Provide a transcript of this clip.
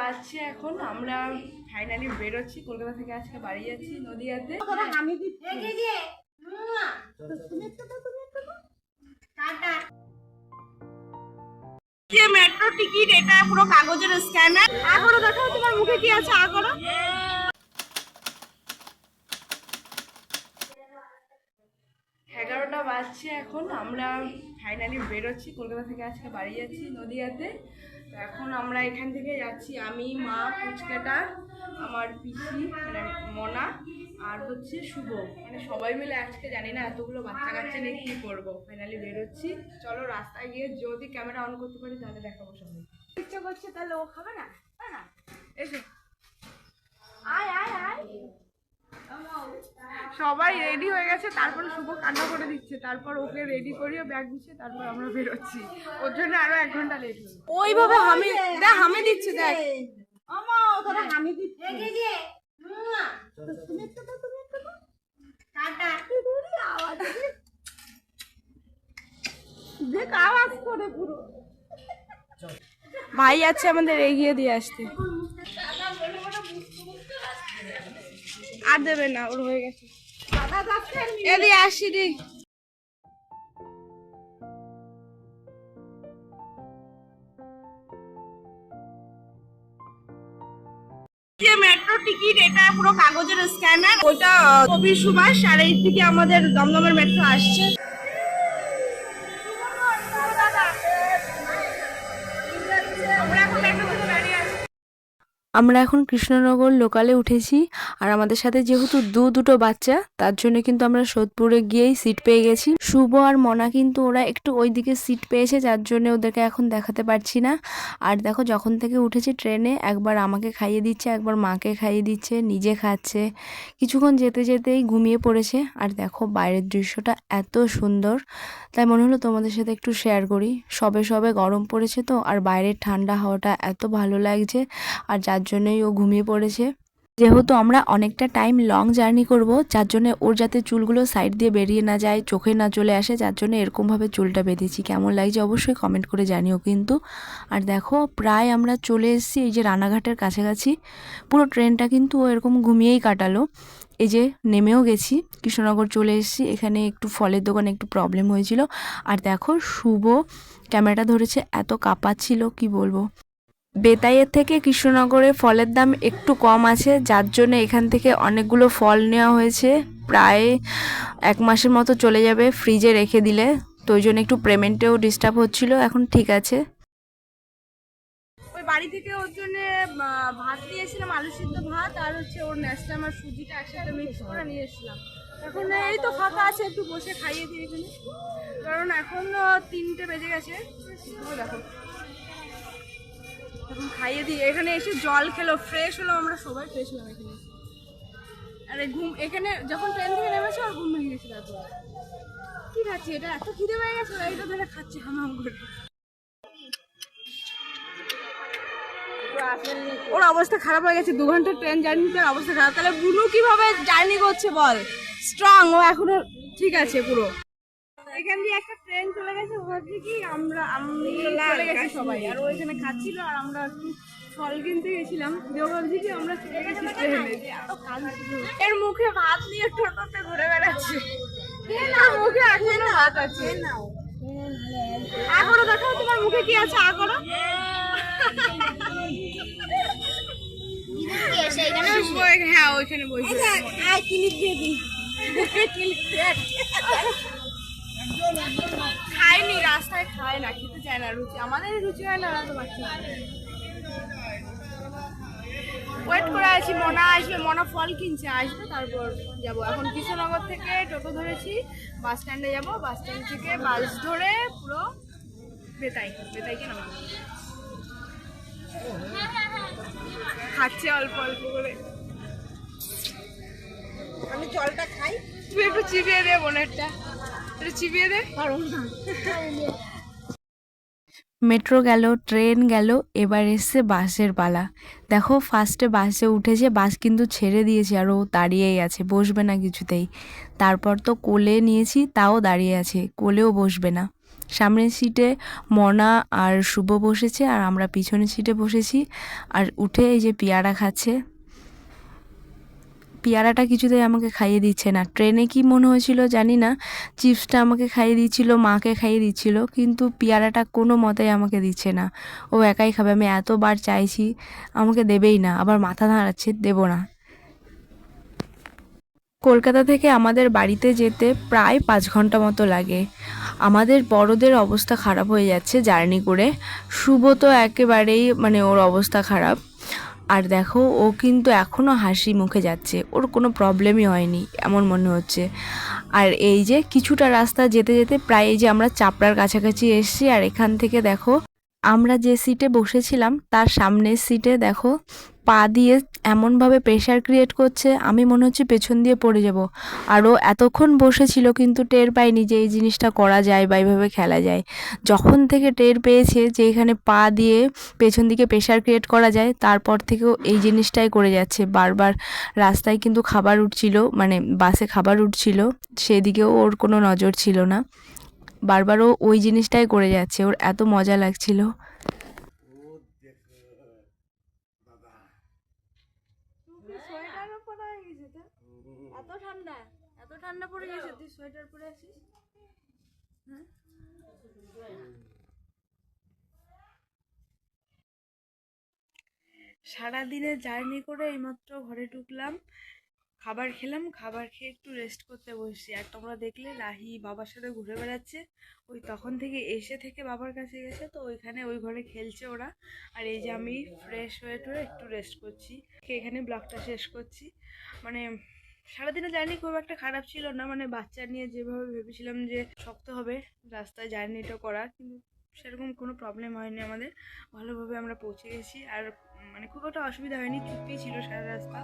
বাজছে এখন, আমরা ফাইনালি বেরোচ্ছি কলকাতা থেকে, আজকে বাড়ি যাচ্ছি নদিয়াতে। মেট্রো টিকিট, এটা পুরো কাগজের স্ক্যানার। আগরো দেখাও তোমার মুখে কি আছে, আগরো। 11টা বাজছে এখন, আমরা ফাইনালি বেরোচ্ছি কলকাতা থেকে, আজকে বাড়ি যাচ্ছি নদিয়াতে। তো এখন আমরা এখান থেকে যাচ্ছি, আমি, মা, পুচকেটা, আমার পিসি মানে মনা, আর হচ্ছে শুভ, মানে সবাই মিলে আজকে জানি না এতগুলো বাচ্চা কাচ্চা নিয়ে কী করবো। ফাইনালি বেরোচ্ছি, চলো রাস্তায় গিয়ে যদি ক্যামেরা অন করতে পারি তাহলে দেখাবো সবাই। ইচ্ছা করছে তাহলে ও খাবে না, না এসো, আয় আয় আয়। সবাই রেডি হয়ে গেছে, তারপরে শুভ কান্না করে দিচ্ছে, তারপর ওকে রেডি করিয়ে ব্যাগ গুছিয়ে তারপর আমরা বেরোচ্ছি। ওর জন্য আরো 1 ঘন্টা লেট হলো। ওইভাবে হামি দিচ্ছে, দেখ দেখ আওয়াজ করে পুরো। ভাই আছে আমাদের এগিয়ে দিয়ে আসতে, আর দেবে না, ওর হয়ে গেছে। এদিকে আসি রে। মেট্রো টিকিট, এটা পুরো কাগজের স্ক্যানার, ওইটা কবির সুভাষ, আর এই দিকে আমাদের দমদমের মেট্রো আসছে। আমরা এখন কৃষ্ণনগর লোকালে উঠেছি, আর আমাদের সাথে যেহেতু দুটো বাচ্চা, তার জন্য কিন্তু আমরা সোদপুরে গিয়েই সিট পেয়ে গেছি। শুভ আর মনা কিন্তু ওরা একটু ওইদিকে সিট পেয়েছে, যার জন্য ওদেরকে এখন দেখাতে পারছি না। আর দেখো যখন থেকে উঠেছি ট্রেনে, একবার আমাকে খাইয়ে দিচ্ছে, একবার মাকে খাইয়ে দিচ্ছে, নিজে খাচ্ছে। কিছুক্ষণ যেতে যেতেই ঘুমিয়ে পড়েছে। আর দেখো বাইরের দৃশ্যটা এত সুন্দর, তাই মনে হলো তোমাদের সাথে একটু শেয়ার করি। সবে সবে গরম পড়েছে তো, আর বাইরের ঠান্ডা হাওয়াটা এত ভালো লাগছে, আর যার জন্যই ও ঘুমিয়ে পড়েছে। যেহেতু আমরা অনেকটা টাইম লং জার্নি করব, যার জন্য ওর যাতে চুলগুলো সাইড দিয়ে বেরিয়ে না যায়, চোখে না চলে আসে, যার জন্য এরকমভাবে চুলটা বেঁধেছি। কেমন লাগছে অবশ্যই কমেন্ট করে জানিও কিন্তু। আর দেখো প্রায় আমরা চলে এসেছি এই যে রানাঘাটের কাছাকাছি। পুরো ট্রেনটা কিন্তু ও এরকম ঘুমিয়েই কাটালো। এই যে নেমেও গেছি, কৃষ্ণনগর চলে এসেছি। এখানে একটু ফলের দোকানে একটু প্রবলেম হয়েছিল। আর দেখো শুভ ক্যামেরাটা ধরেছে, এত কাঁপাচ্ছিল কি বলবো। বেতাইয়ের থেকে কৃষ্ণনগরে ফলের দাম একটু কম আছে, যার জন্য এখান থেকে অনেকগুলো ফল নেওয়া হয়েছে। প্রায় 1 মাসের মতো চলে যাবে ফ্রিজে রেখে দিলে, তো ওই জন্য একটু পেমেন্টেও ডিস্টার্ব হচ্ছিল, এখন ঠিক আছে। ওই বাড়ি থেকে ওর জন্য ভাত দিয়েছিলাম, আলু সিদ্ধ ভাত, আর হচ্ছে ওর ন্যাস্টা আমার সুজিটা একসাথে মিক্স করে নিয়ে এসেছিলাম। এখন এই তো ফাঁকা আছে, একটু বসে খাইয়ে দিই এখানে, কারণ এখন 3টে বেজে গেছে। দেখো এখন খাইয়ে দিই, এখানে এসে জল খেলো, ফ্রেশ হলো, আমরা সবাই ফ্রেশ হলাম এখানে। আরে ঘুম, এখানে যখন ট্রেন থেকে নেমেছে আর ঘুম ভেঙে গেছে। তারপর কি খাচ্ছি, এটা এত খিদে পেয়ে গেছে, এইটা ধরে খাচ্ছি হামাম করে। ওর অবস্থা খারাপ হয়ে গেছে, 2 ঘন্টা ট্রেন জার্নিতে অবস্থা খারাপ। তাহলে বুনু কিভাবে জার্নি করছে বল, স্ট্রং, ও এখনো ঠিক আছে পুরো। এখান দিয়ে একটা ট্রেন চলে গেছে, ভাবছি কি আমি চলে গেছি সবাই, আর ও এখানে খাচ্ছিল, আর আমরা একটু ফল কিনতে গেছিলাম, দিয়ে ভাবছি কি আমরা চলে গেছি ট্রেনে। এর মুখে ভাত নিয়ে টোটোতে ঘুরে বেড়াচ্ছে, মুখে এখনো ভাত আছে। আগরো দেখাও তোমার মুখে কি আছে, আগরো। হ্যাঁ ওইখানে বসে খাইনি, রাস্তায় খায় না, খেতে চায় না, রুচি আমাদের রুচি হয় না, তো বাচ্চা ওয়েট করে আছি। মনা আসবে, মনা ফল কিনছে, আসবে তারপর যাবো। এখন কৃষ্ণনগর থেকে টোটো ধরেছি, বাস স্ট্যান্ডে যাবো, বাস স্ট্যান্ড থেকে বাস ধরে পুরো বেতাইকে নামাবো। খাচ্ছে অল্প অল্প করে, আমি জলটা খাই, তুই একটু চিবিয়ে দে, বোনেরটা একটু চিবিয়ে দে। মেট্রো গেল, ট্রেন গেল, এবার এসছে বাসের পালা। দেখো ফার্স্টে বাসে উঠেছে, বাস কিন্তু ছেড়ে দিয়েছে, আর ও দাঁড়িয়েই আছে, বসবে না কিছুতেই। তারপর তো কোলে নিয়েছি, তাও দাঁড়িয়ে আছে, কোলেও বসবে না। সামনের সিটে মনা আর শুভ বসেছে আর আমরা পিছনের সিটে বসেছি। আর উঠে এই যে পেয়ারা খাচ্ছে। পেয়ারাটা কিছুতেই আমাকে খাইয়ে দিচ্ছে না। ট্রেনে কি মনে হয়েছিল জানি না, চিপসটা আমাকে খাইয়ে দিচ্ছিল, মাকে খাইয়ে দিচ্ছিল, কিন্তু পেয়ারাটা কোনো মতেই আমাকে দিচ্ছে না। ও একাই খাবে। আমি এতবার চাইছি, আমাকে দেবেই না, আবার মাথা নাড়াচ্ছে, দেবো না। কলকাতা থেকে আমাদের বাড়িতে যেতে প্রায় 5 ঘন্টা মতো লাগে। আমাদের বড়দের অবস্থা খারাপ হয়ে যাচ্ছে জার্নি করে। শুভ তো একেবারেই মানে ওর অবস্থা খারাপ। আর দেখো ও কিন্তু এখনও হাসি মুখে যাচ্ছে, ওর কোনো প্রবলেমই হয়নি এমন মনে হচ্ছে। আর এই যে কিছুটা রাস্তা যেতে যেতে প্রায় এই যে আমরা চাপড়ার কাছাকাছি এসেছি। আর এখান থেকে দেখো আমরা যে সিটে বসেছিলাম তার সামনের সিটে দেখো পা দিয়ে এমনভাবে প্রেশার ক্রিয়েট করছে, আমি মনে হচ্ছে পেছন দিয়ে পড়ে যাব। আরও এতক্ষণ বসেছিল কিন্তু টের পাইনি যে এই জিনিসটা করা যায় বা এইভাবে খেলা যায়। যখন থেকে টের পেয়েছে যে এখানে পা দিয়ে পেছন দিকে প্রেশার ক্রিয়েট করা যায়, তারপর থেকেও এই জিনিসটাই করে যাচ্ছে বারবার। রাস্তায় কিন্তু খাবার উঠছিল, মানে বাসে খাবার উঠছিল, সেদিকেও ওর কোনো নজর ছিল না। বারবার ও ওই জিনিসটাই করে যাচ্ছে, ওর এত মজা লাগছিল। সোয়েটারও পরা হয়ে গেছে তো, এত ঠান্ডা পড়ে গেছে, তুই সোয়েটার পরে আছিস? হ্যাঁ, সারাদিনের জার্নি করে এইমাত্র ঘরে ঢুকলাম, খাবার খেলাম, খাবার খেয়ে একটু রেস্ট করতে বসছি। আর তোমরা দেখলে রাহি বাবার সাথে ঘুরে বেড়াচ্ছে, ওই তখন থেকে এসে থেকে বাবার কাছে গেছে, তো ওইখানে ওই ঘরে খেলছে ওরা। আর এই যে আমি ফ্রেশ হয়ে টয়ে একটু রেস্ট করছি, এখানে ব্লগটা শেষ করছি। মানে সারাদিনের জার্নি খুব একটা খারাপ ছিল না, মানে বাচ্চা নিয়ে যেভাবে ভেবেছিলাম যে শক্ত হবে রাস্তায় জার্নিটা করা, কিন্তু সেরকম কোনো প্রবলেম হয়নি আমাদের, ভালোভাবে আমরা পৌঁছে গেছি। আর মানে খুব একটা অসুবিধা হয়নি, চুপি ছিল সারা রাস্তা।